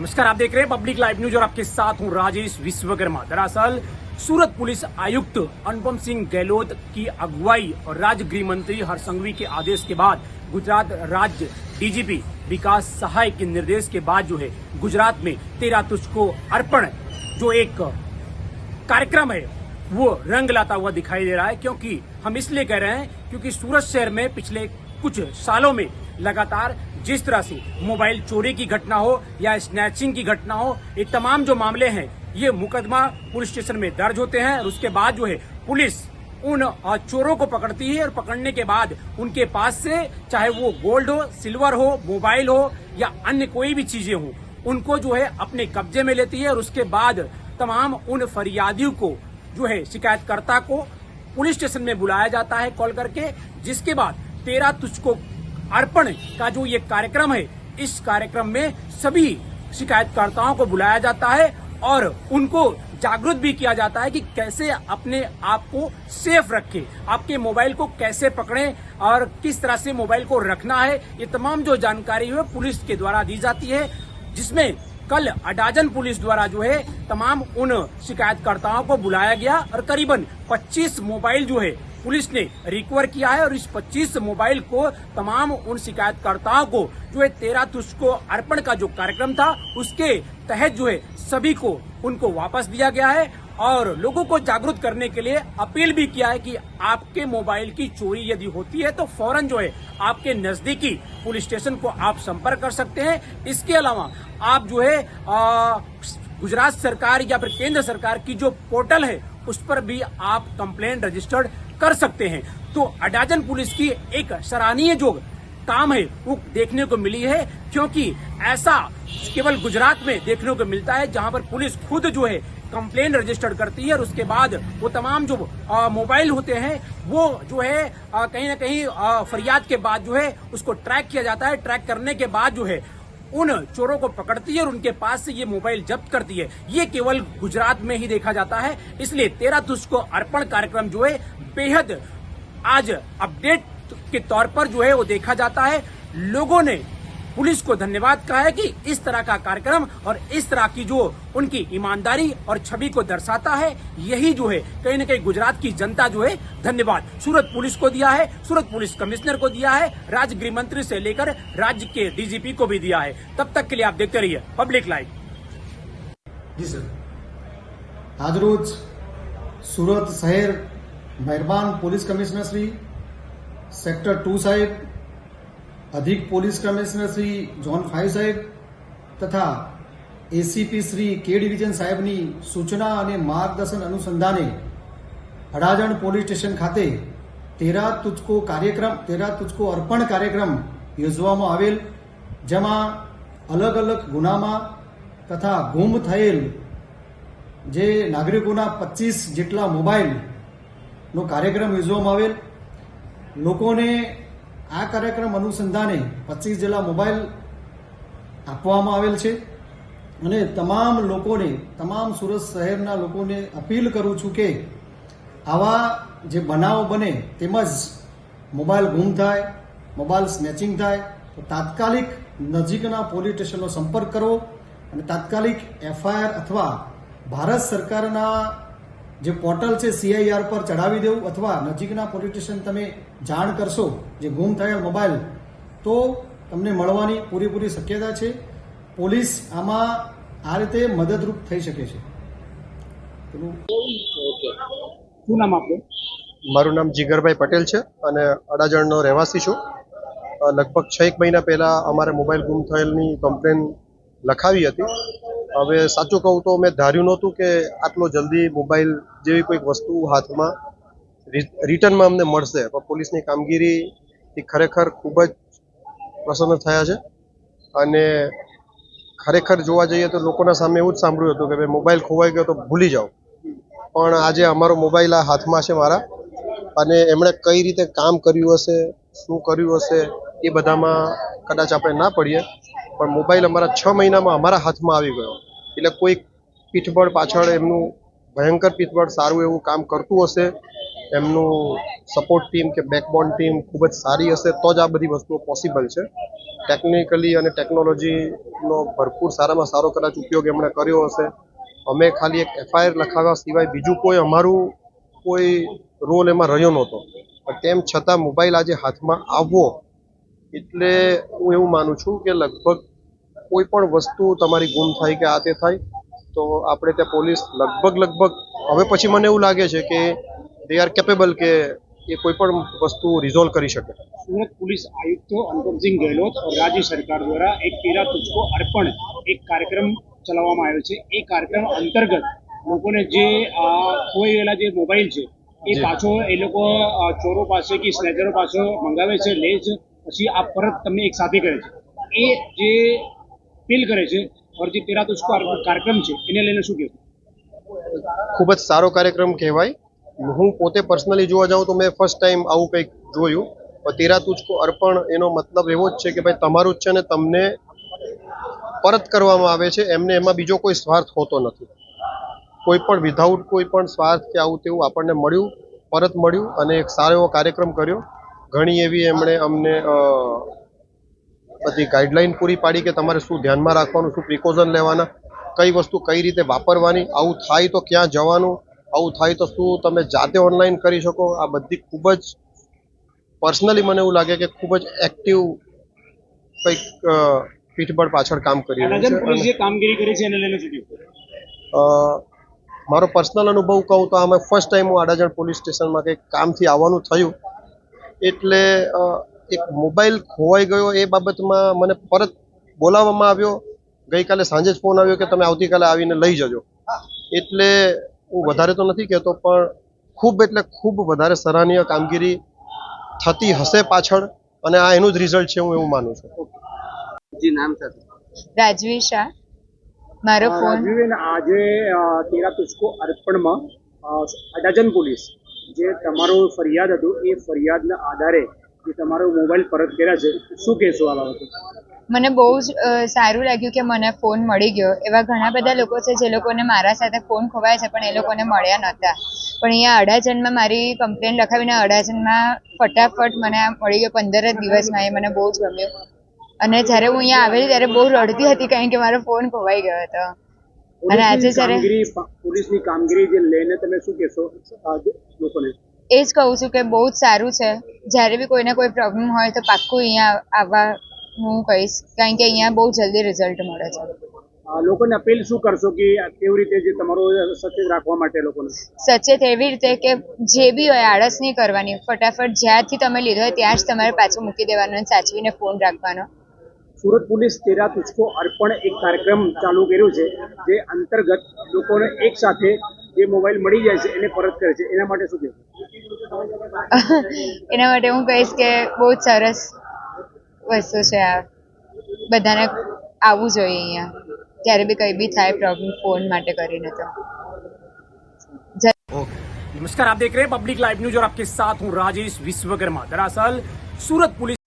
नमस्कार, आप देख रहे हैं पब्लिक लाइव न्यूज और आपके साथ हूं राजेश विश्वकर्मा। दरअसल सूरत पुलिस आयुक्त अनुपम सिंह गहलोत की अगुवाई और राज्य गृह मंत्री हर्ष संघवी के आदेश के बाद गुजरात राज्य डीजीपी विकास सहाय के निर्देश के बाद जो है गुजरात में तेरा तुझको अर्पण जो एक कार्यक्रम है वो रंग लाता हुआ दिखाई दे रहा है। क्योंकि हम इसलिए कह रहे हैं क्योंकि सूरत शहर में पिछले कुछ सालों में लगातार जिस तरह से मोबाइल चोरी की घटना हो या स्नैचिंग की घटना हो, ये तमाम जो मामले हैं ये मुकदमा पुलिस स्टेशन में दर्ज होते हैं और उसके बाद जो है पुलिस उन चोरों को पकड़ती है और पकड़ने के बाद उनके पास से चाहे वो गोल्ड हो, सिल्वर हो, मोबाइल हो या अन्य कोई भी चीजें हो, उनको जो है अपने कब्जे में लेती है और उसके बाद तमाम उन फरियादियों को जो है शिकायतकर्ता को पुलिस स्टेशन में बुलाया जाता है कॉल करके, जिसके बाद तेरा तुझको अर्पण का जो ये कार्यक्रम है, इस कार्यक्रम में सभी शिकायतकर्ताओं को बुलाया जाता है और उनको जागरूक भी किया जाता है कि कैसे अपने आप को सेफ रखें, आपके मोबाइल को कैसे पकड़ें और किस तरह से मोबाइल को रखना है। ये तमाम जो जानकारी है पुलिस के द्वारा दी जाती है, जिसमें कल अडाजन पुलिस द्वारा जो है तमाम उन शिकायतकर्ताओं को बुलाया गया और करीबन 25 मोबाइल जो है पुलिस ने रिकवर किया है और इस 25 मोबाइल को तमाम उन शिकायतकर्ताओं को जो है तेरा तुझको अर्पण का जो कार्यक्रम था उसके तहत जो है सभी को उनको वापस दिया गया है और लोगों को जागरूक करने के लिए अपील भी किया है कि आपके मोबाइल की चोरी यदि होती है तो फौरन जो है आपके नजदीकी पुलिस स्टेशन को आप संपर्क कर सकते हैं। इसके अलावा आप जो है गुजरात सरकार या फिर केंद्र सरकार की जो पोर्टल है उस पर भी आप कंप्लेंट रजिस्टर्ड कर सकते हैं। तो अडाजन पुलिस की एक सराहनीय जो काम है वो देखने को मिली है, क्योंकि ऐसा केवल गुजरात में देखने को मिलता है जहां पर पुलिस खुद जो है कंप्लेंट रजिस्टर्ड करती है और उसके बाद वो तमाम जो मोबाइल होते हैं वो जो है कहीं ना कहीं फरियाद के बाद जो है उसको ट्रैक किया जाता है। ट्रैक करने के बाद जो है उन चोरों को पकड़ती है और उनके पास से ये मोबाइल जब्त करती है। ये केवल गुजरात में ही देखा जाता है, इसलिए तेरा तुझको अर्पण कार्यक्रम जो है बेहद आज अपडेट के तौर पर जो है वो देखा जाता है। लोगों ने पुलिस को धन्यवाद कहा है कि इस तरह का कार्यक्रम और इस तरह की जो उनकी ईमानदारी और छवि को दर्शाता है, यही जो है कहीं न कहीं गुजरात की जनता जो है धन्यवाद सूरत पुलिस को दिया है, सूरत पुलिस कमिश्नर को दिया है, राज्य गृह मंत्री से लेकर राज्य के डीजीपी को भी दिया है। तब तक के लिए आप देखते रहिए पब्लिक लाइव। जी सर, आज रोज सूरत शहर મહેરબાન પોલીસ કમિશનર શ્રી સેક્ટર 2 સાહેબ, અધિક પોલીસ કમિશનર શ્રી ઝોન 5 સાહેબ તથા એસીપી શ્રી કે ડિવિઝન સાહેબની સૂચના અને માર્ગદર્શન અનુસંધાને અડાજણ પોલીસ સ્ટેશન ખાતે તેરા તુझको અર્પણ કાર્યક્રમ યોજવામાં આવેલ, જેમાં અલગ અલગ ગુનામાં તથા ગુમ થયેલ જે નાગરિકોના 25 જેટલા મોબાઈલ નો કાર્યક્રમ યોજવામાં આવેલ। લોકોને આ કાર્યક્રમ અનુસંધાને 25 જેટલા મોબાઈલ આપવામાં આવેલ છે અને તમામ લોકોને, તમામ સુરત શહેરના લોકોને અપીલ કરું છું કે આવા જે બનાવ બને તેમજ મોબાઈલ ગુમ થાય, મોબાઈલ સ્નેચિંગ થાય તો તાત્કાલિક નજીકના પોલીસ સ્ટેશનનો સંપર્ક કરવો અને તાત્કાલિક એફઆઈઆર અથવા ભારત સરકારના જે પોર્ટલ છે CIR પર ચડાવી દેવું અથવા નજીકના પોલીસ સ્ટેશન તમે જાણ કરશો જે ગુમ થયેલ મોબાઈલ તો તમને મળવાની પૂરેપૂરી શક્યતા છે। પોલીસ આમાં આ રીતે મદદરૂપ થઈ શકે છે। શું નામ આપનું? મારું નામ જીગરભાઈ પટેલ છે અને અડાજણનો રહેવાસી છું। લગભગ 6 મહિના પહેલા અમારે મોબાઈલ ગુમ થયેલની કમ્પ્લેન લખાવી હતી। હવે સાચું કહું તો મેં ધાર્યું નહોતું કે આટલો જલ્દી મોબાઈલ જેવી કોઈક વસ્તુ હાથમાં રિટર્નમાં અમને મળશે, પણ પોલીસની કામગીરીથી ખરેખર ખૂબ જ પ્રસન્ન થયા છે। અને ખરેખર જોવા જઈએ તો લોકોના સામે એવું જ સાંભળ્યું હતું કે ભાઈ મોબાઈલ ખોવાઈ ગયો તો ભૂલી જાઓ, પણ આજે અમારો મોબાઈલ આ હાથમાં છે મારા, અને એમણે કઈ રીતે કામ કર્યું હશે, શું કર્યું હશે એ બધામાં કદાચ આપણે ના પડીએ, પણ મોબાઈલ અમારા 6 મહિનામાં અમારા હાથમાં આવી ગયો। એટલે કોઈ પીઠબળ પાછળ એમનું ભયંકર પીઠબળ સારું એવું કામ કરતું હશે, એમનું સપોર્ટ ટીમ કે બેકબોન ટીમ ખૂબ જ સારી હશે તો જ આ બધી વસ્તુઓ પોસિબલ છે। ટેકનિકલી અને ટેકનોલોજી નો ભરપૂર સારામાં સારો કદાચ ઉપયોગ એમણે કર્યો હશે. અમે ખાલી એક FIR લખાવ્યા સિવાય બીજું કોઈ અમારું કોઈ રોલ એમાં રહ્યો નહોતો. પણ તેમ છતાં મોબાઈલ આજે હાથમાં આવવો એટલે હું એવું માનું છું કે લગભગ કોઈ પણ વસ્તુ તમારી ગુમ થાય કે આ તે થાય તો આપણે ત્યાં પોલીસ લગભગ હવે પછી મને એવું લાગે છે કે દે આર કેપેબલ કે એ કોઈ પણ વસ્તુ રિઝોલ્વ કરી શકે. सूरत पुलिस आयुक्त अनुपम सिंह गहलोत और राज्य सरकार द्वारा एक तेरा तुझको अर्पण एक कार्यक्रम ચલાવવામાં આવ્યો છે. એ કાર્યક્રમ અંતર્ગત લોકોને જે ખોવાયેલા જે મોબાઈલ છે એ પાછો એ લોકો ચોરો પાસે કે સ્નેચરો પાછો મંગાવે છે, લે છે, પછી આ પરત તમને એક સાથે કરે છે. એ જે ફીલ કરે છે और જે તેરા તુझको अर्पण કાર્યક્રમ છે એને લઈને શું કહેવું? ખૂબ જ સારો કાર્યક્રમ કહેવાય. હું પોતે પર્સનલી જોવા જાઉં તો મેં ફર્સ્ટ ટાઈમ આવું કંઈક જોયું. તેરા તુझको અર્પણ એનો મતલબ એવો જ છે કે ભાઈ તમારું જ છે ને તમને પરત કરવામાં આવે છે. એમને એમાં બીજો કોઈ સ્વાર્થ હોતો નથી. કોઈ પણ વિધાઉટ કોઈ પણ સ્વાર્થ કે આવું તેવું આપણને મળ્યું, પરત મળ્યું અને એક સારો એવો કાર્યક્રમ કર્યો. ઘણી એવી એમણે અમને બધી ગાઈડલાઈન પૂરી પાડી કે તમારે શું ધ્યાનમાં રાખવાનું, શું પ્રિકોઝન લેવાના, કઈ વસ્તુ કઈ રીતે વાપરવાની, આવું થાય તો ક્યાં જવાનું, આવું થાય તો શું તમે જાતે ઓનલાઈન કરી શકો. આ બધી ખૂબ જ પર્સનલી મને એવું લાગે કે ખૂબ જ એક્ટિવ કંઈક પીઠબળ પાછળ કામ કરી રહ્યું છે. જે કામગીરી કરી છે એને લઈને શું કહેવું? મારો પર્સનલ અનુભવ કહું તો આમાં ફર્સ્ટ ટાઈમ હું અડાજણ પોલીસ સ્ટેશનમાં કંઈક કામથી આવવાનું થયું એટલે એક મોબાઈલ ખોવાઈ ગયો એ બાબતમાં મને પરત બોલાવવામાં આવ્યો. ગઈકાલે સાંજે જ ફોન આવ્યો કે તમે આવતીકાલે આવીને લઈ જજો. એટલે હું વધારે તો નથી કહેતો પણ ખૂબ વધારે સરાહનીય કામગીરી થતી હશે પાછળ અને આ એનું જ રિઝલ્ટ છે હું એવું માનું છું. જી નામ સાથે રાજવી શાહ મારો ફોન રાજવીબેન, આજે તેરા તુझको અર્પણમાં અડાજણ પોલીસ જે તમારો ફરિયાદ હતું એ ફરિયાદના આધારે જે તમારો મોબાઈલ પરત કર્યા છે, શું કહેશો આ બાબતે? મને બહુ જ સારું લાગ્યું કે મને ફોન મળી ગયો. એવા ઘણા બધા લોકો છે જે લોકોને મારા સાથે ફોન ખોવાય છે પણ એ લોકોને મળ્યા નહોતા. પણ અહીંયા અડાજણમાં મારી કમ્પ્લેન લખાવીને અડાજણમાં ફટાફટ મને આ મળી ગયો 15 જ દિવસમાં. એ મને બહુ જ ગમ્યું. અને જ્યારે હું અહીંયા આવેલી ત્યારે બહુ રડતી હતી કારણ કે મારો ફોન ખોવાઈ ગયો હતો. અને આજે જ્યારે પોલીસની કામગીરી જે લઈને તમે શું કહેશો લોકોને? એ જ કહું છું કે બહુ જ સારું છે. જ્યારે બી કોઈને કોઈ પ્રોબ્લેમ હોય તો પાક્કું અહીંયા આવવા હું કહીશ કારણ કે અહીંયા બહુ જલ્દી રિઝલ્ટ મળે છે. લોકોને અપીલ શું કરશો કે કેવી રીતે જે તમારો સચેત રાખવા માટે લોકોને? સચેત એવી રીતે કે જે બી હોય આળસ નહીં કરવાની. ફટાફટ જ્યાંથી તમે લીધો હોય ત્યાં જ તમારે પાછું મૂકી દેવાનો અને સાચવીને ફોન રાખવાનો. સુરત પોલીસ તેરા તુझको અર્પણ એક કાર્યક્રમ ચાલુ કર્યો છે જે અંતર્ગત લોકોને એક સાથે જે મોબાઈલ મળી જાય છે એને પરત કરે છે. એના માટે શું કહેવું? એના માટે હું કહીશ કે બહુ જ સરસ વસ્તુ છે આ. બધાને આવવું જોઈએ અહીંયા જ્યારે બી કંઈ બી થાય પ્રોબ્લેમ ફોન માટે કરીને તો. नमस्कार, आप देख रहे हैं पब्लिक लाइव न्यूज और आपके साथ हूं राजेश विश्वकर्मा. दरअसल सूरत पुलिस